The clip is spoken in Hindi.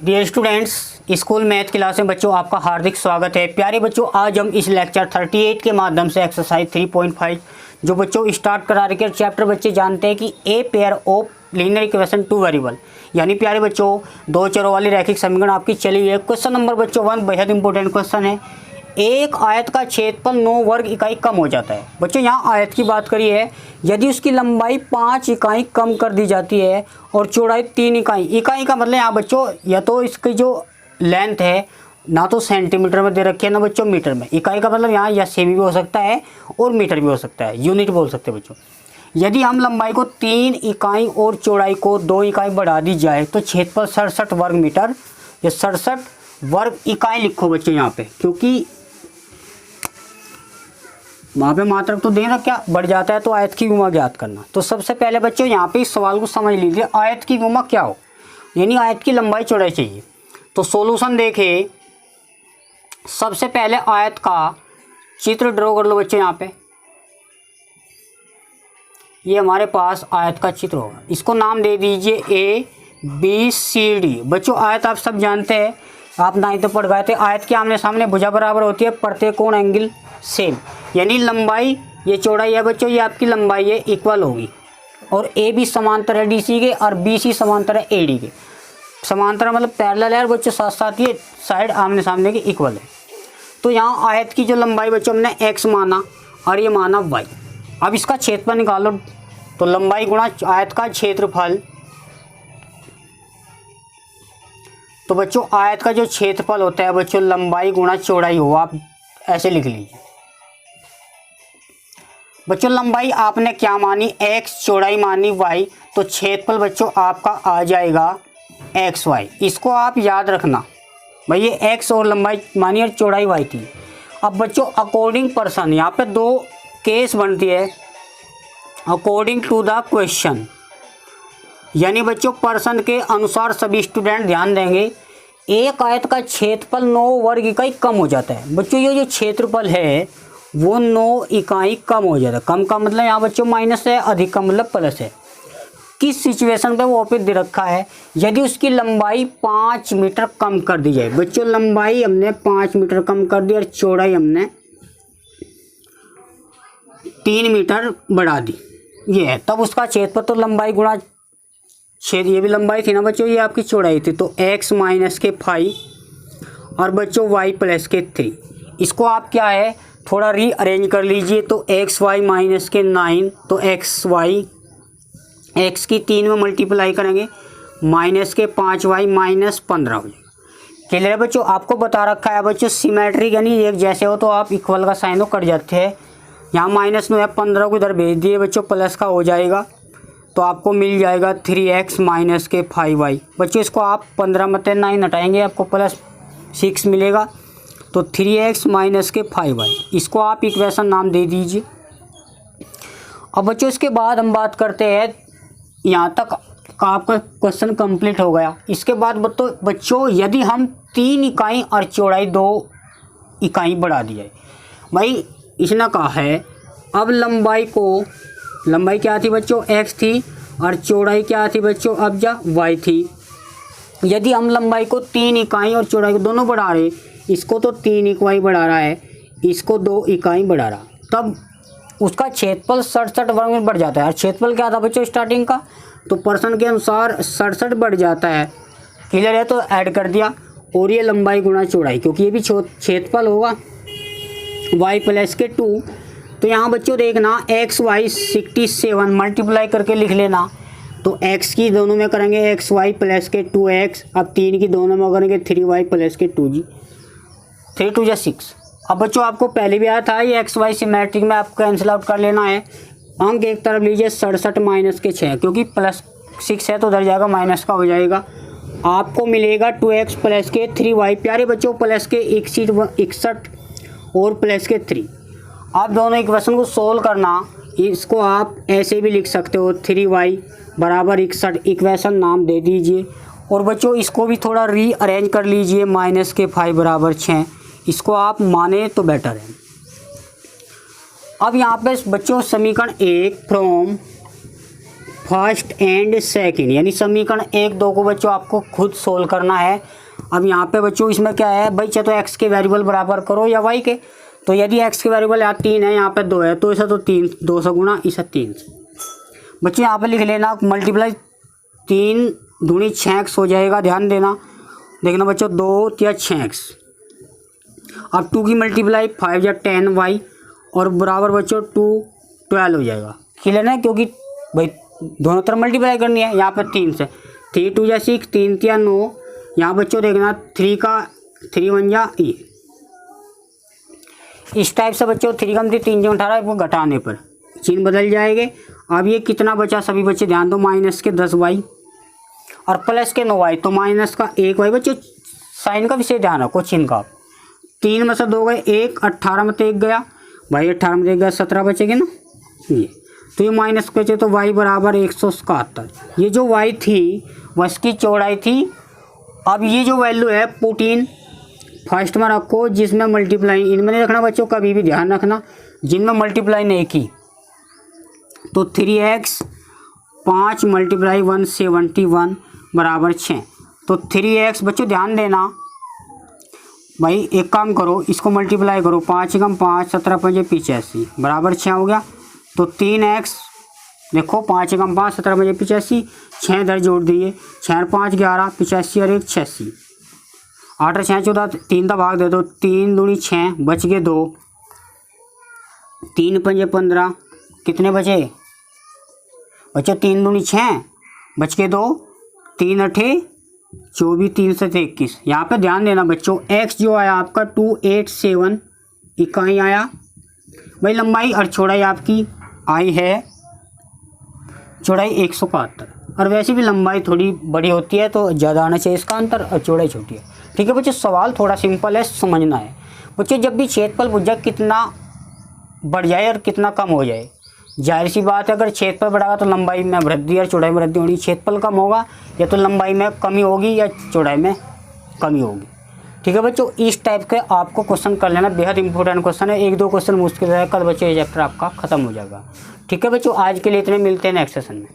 Dear students, school math class में बच्चों आपका हार्दिक स्वागत है। प्यारे बच्चों, आज हम इस लेक्चर 38 के माध्यम से एक्सरसाइज 3.5 जो बच्चों स्टार्ट करा रहे हैं। चैप्टर बच्चे जानते हैं कि a pair of linear equation two variable, यानी प्यारे बच्चों दो चरों वाली रैखिक समीकरण आपकी चली है। क्वेश्चन नंबर बच्चों 1 बेहद इंपॉर्टेंट क्वेश्चन है। एक आयत का क्षेत्रफल 9 वर्ग इकाई कम हो जाता है। बच्चों यहाँ आयत की बात करी है, यदि उसकी लंबाई 5 इकाई कम कर दी जाती है और चौड़ाई 3 इकाई। इकाई का मतलब यहाँ बच्चों या तो इसकी जो लेंथ है ना तो सेंटीमीटर में दे रखी है ना बच्चों मीटर में। इकाई का मतलब यहाँ या सेमी भी हो सकता है और मीटर भी हो सकता है, यूनिट बोल सकते हैं बच्चों। यदि हम लंबाई को 3 इकाई और चौड़ाई को 2 इकाई बढ़ा दी जाए तो क्षेत्रफल 67 वर्ग मीटर या 67 वर्ग इकाई लिखो बच्चों यहाँ पे, क्योंकि वहाँ पे मात्रक तो देना क्या बढ़ जाता है। तो आयत की गुमा ज्ञात करना। तो सबसे पहले बच्चों यहाँ पे इस सवाल को समझ लीजिए, आयत की गुमा क्या हो, यानी आयत की लंबाई चौड़ाई चाहिए। तो सॉल्यूशन देखें, सबसे पहले आयत का चित्र ड्रॉ कर लो बच्चों। यहाँ पे ये हमारे पास आयत का चित्र होगा, इसको नाम दे दीजिए ABCD। बच्चों आयत आप सब जानते हैं, आप 9th पढ़ गए थे। आयत के आमने सामने भुजा बराबर होती है, प्रत्येक कोण एंगल सेम, यानी लंबाई ये चौड़ाई है बच्चों, ये आपकी लंबाई है इक्वल होगी। और ए बी समांतर है DC के और BC समांतर है AD के। समांतर मतलब पैरेलल है और बच्चों साथ साथ ये साइड आमने सामने के इक्वल है। तो यहाँ आयत की जो लंबाई बच्चों हमने x माना और ये माना y। अब इसका क्षेत्रफल निकालो, तो लंबाई गुणा आयत का क्षेत्रफल। तो बच्चों आयत का जो क्षेत्रफल होता है बच्चों लंबाई गुणा चौड़ाई हो, आप ऐसे लिख लीजिए। बच्चों लंबाई आपने क्या मानी x, चौड़ाई मानी y, तो क्षेत्रफल बच्चों आपका आ जाएगा xy। इसको आप याद रखना भाई, ये x और लंबाई मानी और चौड़ाई y थी। अब बच्चों अकॉर्डिंग पर्सन, यहाँ पे 2 केस बनती है अकॉर्डिंग टू द क्वेश्चन, यानी बच्चों पर्सन के अनुसार सभी स्टूडेंट ध्यान देंगे। एक आयत का क्षेत्रफल 9 वर्ग इकाई कम हो जाता है। बच्चों ये जो क्षेत्रफल है वो 9 इकाई कम हो जाता है। कम का मतलब यहाँ बच्चों माइनस है, अधिक का मतलब प्लस है। किस सिचुएशन पे वो पे दे रखा है, यदि उसकी लंबाई 5 मीटर कम कर दी जाए। बच्चों लंबाई हमने 5 मीटर कम कर दी और चौड़ाई हमने 3 मीटर बढ़ा दी, ये है। तब उसका क्षेत्रफल तो लंबाई गुणा छेद, ये भी लंबाई थी ना बच्चों, ये आपकी चौड़ाई थी, तो x माइनस के 5 और बच्चों y प्लस के 3। इसको आप क्या है थोड़ा रीअरेंज कर लीजिए, तो xy माइनस के 9, तो xy x की 3 में मल्टीप्लाई करेंगे माइनस के 5y माइनस 15 हो जाएगा। क्लियर है बच्चों। आपको बता रखा है बच्चों सिमेट्रिक यानी एक जैसे हो तो आप इक्वल का साइन हो कट जाते हैं। यहाँ माइनस में 15 को इधर भेज दिए बच्चों, प्लस का हो जाएगा, तो आपको मिल जाएगा 3x माइनस के 5y। बच्चों इसको आप 15 में 9 हटाएंगे, आपको प्लस 6 मिलेगा, तो 3x माइनस के 5y। इसको आप इक्वेशन नाम दे दीजिए। अब बच्चों इसके बाद हम बात करते हैं, यहाँ तक का आपका क्वेश्चन कंप्लीट हो गया। इसके बाद बच्चों यदि हम 3 इकाई और चौड़ाई 2 इकाई बढ़ा दी जाए। भाई इसने कहा है अब लंबाई क्या थी बच्चों x थी और चौड़ाई क्या थी बच्चों अब y थी। यदि हम लंबाई को 3 इकाई और चौड़ाई को दोनों बढ़ा रहे, इसको तो 3 इकाई बढ़ा रहा है, इसको 2 इकाई बढ़ा रहा, तब उसका क्षेत्रफल 67 वर्ग में बढ़ जाता है। और क्षेत्रफल क्या था बच्चों स्टार्टिंग का, तो पर्सन के अनुसार 67 बढ़ जाता है। क्लियर है, तो ऐड कर दिया। और ये लंबाई गुणा चौड़ाई, क्योंकि ये भी क्षेत्रफल होगा y प्लस के 2। तो यहाँ बच्चों देखना xy 67 मल्टीप्लाई करके लिख लेना, तो x की दोनों में करेंगे xy प्लस के 2x, अब 3 की दोनों में करेंगे 3y प्लस के 2g, 3 2 6। अब बच्चों आपको पहले भी आया था ये xy सिमेट्रिक में आपको कैंसिल आउट कर लेना है। अंक एक तरफ लीजिए 67 माइनस के 6, क्योंकि प्लस 6 है तो उधर जाएगा माइनस का हो जाएगा। आपको मिलेगा 2x प्लस के 3y। प्यारे बच्चों प्लस के 61 और प्लस के 3। आप दोनों इक्वेशन को सोल्व करना, इसको आप ऐसे भी लिख सकते हो 3y बराबर 61, इक्वेशन नाम दे दीजिए। और बच्चों इसको भी थोड़ा रीअरेंज कर लीजिए, माइनस के 5 बराबर 6, इसको आप माने तो बेटर है। अब यहाँ पे बच्चों समीकरण 1 फ्रॉम फर्स्ट एंड सेकंड, यानी समीकरण 1 2 को बच्चों आपको खुद सोल्व करना है। अब यहाँ पे बच्चों इसमें क्या है भाई, चाहे तो एक्स के वेरिएबल बराबर करो या वाई के। तो यदि एक्स के वेरिएबल यहाँ 3 है, यहाँ पे 2 है, तो इसे तो 3 2 से गुणा, इसे 3 से। बच्चों यहाँ पे लिख लेना मल्टीप्लाई 3 दूनी 6x हो जाएगा। ध्यान देना, देखना बच्चों 2 या 6x। अब 2 की मल्टीप्लाई 5 या 10y और बराबर बच्चों 2 12 हो जाएगा। क्लियर है, क्योंकि भाई दोनों तरफ मल्टीप्लाई करनी है। यहाँ पर 3 से 3 2 या 6, 3 या 9। यहाँ बच्चों देखना 3 का 3 1 या ई। इस टाइप से बच्चों 3 कम 3 जो 18 को घटाने पर चिन्ह बदल जाएंगे। अब ये कितना बचा सभी बच्चे ध्यान दो, माइनस के 10y और प्लस के 9y, तो माइनस का 1y। बच्चों साइन का विषय ध्यान रखो, चिन्ह का। 3 में से 2 गए, 1 18 में तो 1 गया भाई, 18 में 1 गया 17 बचेगा ना ये। तो ये माइनस बचे तो y बराबर 177। ये जो y थी वह इसकी चौड़ाई थी। अब ये जो वैल्यू है पुट इन फर्स्ट में रखो, जिसमें मल्टीप्लाई इनमें नहीं रखना बच्चों, कभी भी ध्यान रखना जिनमें मल्टीप्लाई नहीं की। तो 3x 5 मल्टीप्लाई 171 बराबर 6। तो 3x बच्चों ध्यान देना भाई, एक काम करो इसको मल्टीप्लाई करो, 5 कम 5 17 5 85 बराबर 6 हो गया। तो 3x देखो 5 कम 5 17 5 85, 6 इधर जोड़ दिए, 6 5 11 85 और 1 86, 8 और 6 14, 3 का भाग दे दो, 3 दूनी 6 बच गए 2, 3 5 15 कितने बचे बच्चों, 3 दूनी 6 बच के 2, 3 8 24, 3 से 21। यहाँ पे ध्यान देना बच्चों, x जो आया आपका 287 इकाई आया भाई। लंबाई और चौड़ाई आपकी आई है, चौड़ाई 171। और वैसे भी लंबाई थोड़ी बड़ी होती है तो ज़्यादा आना चाहिए इसका अंतर, और चौड़ाई छोटी है। ठीक है बच्चों, सवाल थोड़ा सिंपल है, समझना है बच्चों। जब भी क्षेत्रफल भुजा कितना बढ़ जाए और कितना कम हो जाए, जाहिर सी बात है अगर क्षेत्रफल बढ़ागा तो लंबाई में वृद्धि और चौड़ाई में वृद्धि होगी। क्षेत्रफल कम होगा या तो लंबाई में कमी होगी या चौड़ाई में कमी होगी। ठीक है बच्चों, इस टाइप के आपको क्वेश्चन कर लेना, बेहद इंपॉर्टेंट क्वेश्चन है। 1 2 क्वेश्चन मुश्किल है, कल बच्चों ये चैप्टर आपका खत्म हो जाएगा। ठीक है बच्चों, आज के लिए इतने, मिलते हैं नेक्स्ट सेशन में।